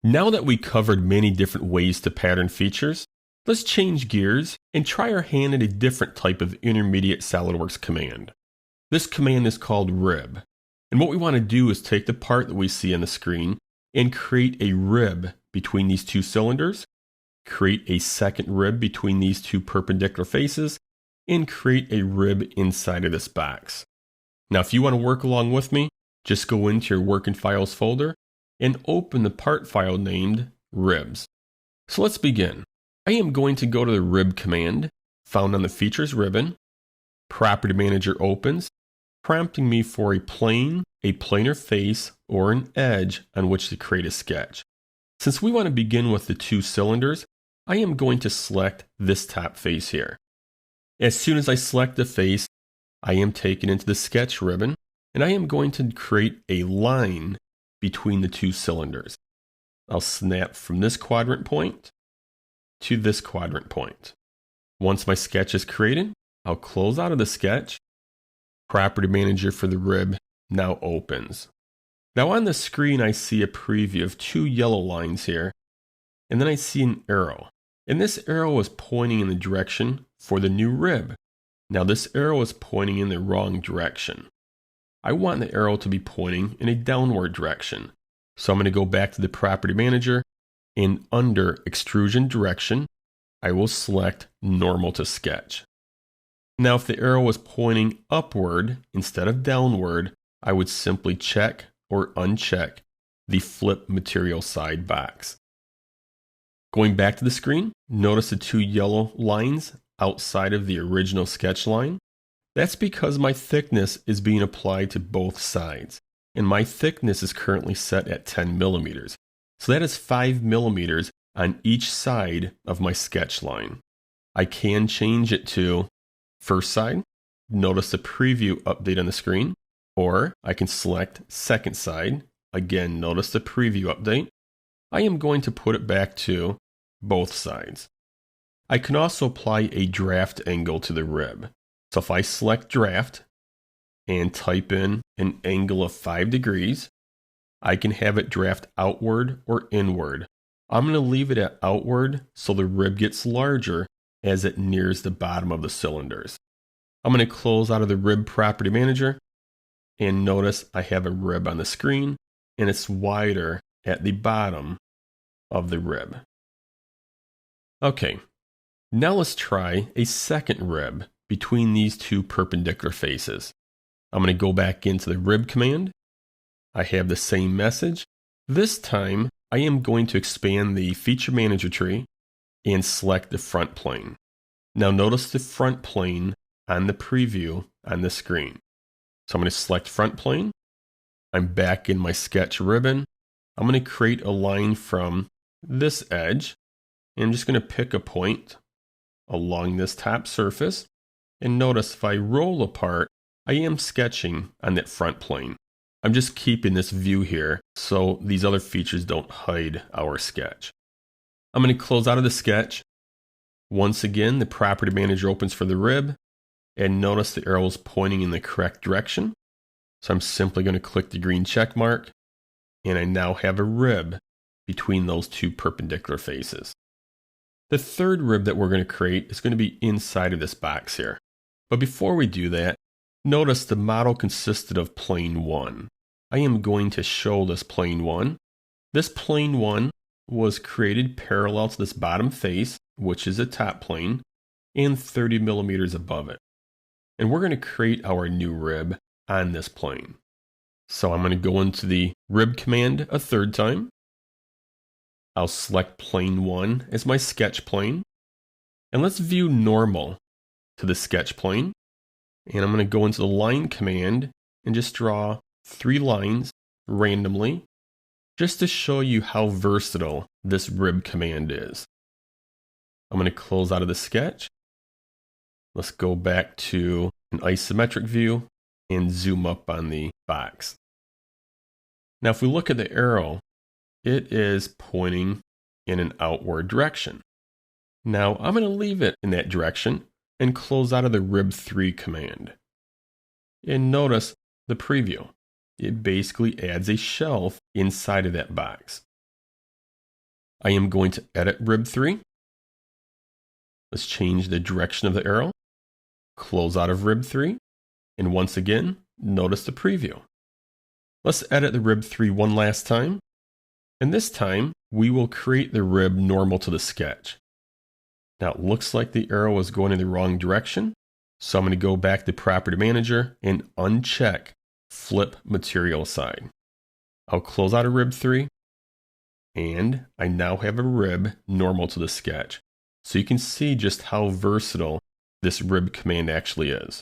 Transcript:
Now that we covered many different ways to pattern features, let's change gears and try our hand at a different type of intermediate SOLIDWORKS command. This command is called rib. And what we want to do is take the part that we see on the screen and create a rib between these two cylinders, create a second rib between these two perpendicular faces, and create a rib inside of this box. Now, if you want to work along with me, just go into your Work in Files folder and open the part file named ribs. So let's begin. I am going to go to the rib command found on the Features ribbon. Property Manager opens, prompting me for a plane, a planar face, or an edge on which to create a sketch. Since we want to begin with the two cylinders, I am going to select this top face here. As soon as I select the face, I am taken into the sketch ribbon, and I am going to create a line between the two cylinders. I'll snap from this quadrant point to this quadrant point. Once my sketch is created, I'll close out of the sketch. Property Manager for the rib now opens. Now on the screen I see a preview of two yellow lines here, and then I see an arrow. And this arrow is pointing in the direction for the new rib. Now this arrow is pointing in the wrong direction. I want the arrow to be pointing in a downward direction. So I'm going to go back to the Property Manager, and under Extrusion Direction, I will select Normal to Sketch. Now if the arrow was pointing upward instead of downward, I would simply check or uncheck the Flip Material Side box. Going back to the screen, notice the two yellow lines outside of the original sketch line. That's because my thickness is being applied to both sides, and my thickness is currently set at 10 millimeters. So that is 5 millimeters on each side of my sketch line. I can change it to first side. Notice the preview update on the screen, or I can select second side. Again, notice the preview update. I am going to put it back to both sides. I can also apply a draft angle to the rib. So if I select draft and type in an angle of 5 degrees, I can have it draft outward or inward. I'm going to leave it at outward so the rib gets larger as it nears the bottom of the cylinders. I'm going to close out of the rib Property Manager, and notice I have a rib on the screen and it's wider at the bottom of the rib. Okay, now let's try a second rib between these two perpendicular faces. I'm going to go back into the rib command. I have the same message. This time, I am going to expand the Feature Manager tree and select the front plane. Now notice the front plane on the preview on the screen. So I'm going to select front plane. I'm back in my sketch ribbon. I'm going to create a line from this edge. And I'm just going to pick a point along this top surface. And notice if I roll apart, I am sketching on that front plane. I'm just keeping this view here so these other features don't hide our sketch. I'm going to close out of the sketch. Once again, the Property Manager opens for the rib, and notice the arrow is pointing in the correct direction. So I'm simply going to click the green check mark, and I now have a rib between those two perpendicular faces. The third rib that we're going to create is going to be inside of this box here. But before we do that, notice the model consisted of plane 1. I am going to show this plane 1. This plane 1 was created parallel to this bottom face, which is a top plane, and 30 millimeters above it. And we're going to create our new rib on this plane. So I'm going to go into the rib command a third time. I'll select plane 1 as my sketch plane. And let's view normal to the sketch plane. And I'm going to go into the line command and just draw 3 lines randomly, just to show you how versatile this rib command is. I'm going to close out of the sketch. Let's go back to an isometric view and zoom up on the box. Now if we look at the arrow, it is pointing in an outward direction. Now I'm going to leave it in that direction and close out of the rib 3 command. And notice the preview. It basically adds a shelf inside of that box. I am going to edit rib 3. Let's change the direction of the arrow. Close out of rib 3. And once again, notice the preview. Let's edit the rib 3 one last time. And this time, we will create the rib normal to the sketch. Now it looks like the arrow is going in the wrong direction. So I'm going to go back to Property Manager and uncheck Flip Material Side. I'll close out of rib 3. And I now have a rib normal to the sketch. So you can see just how versatile this rib command actually is.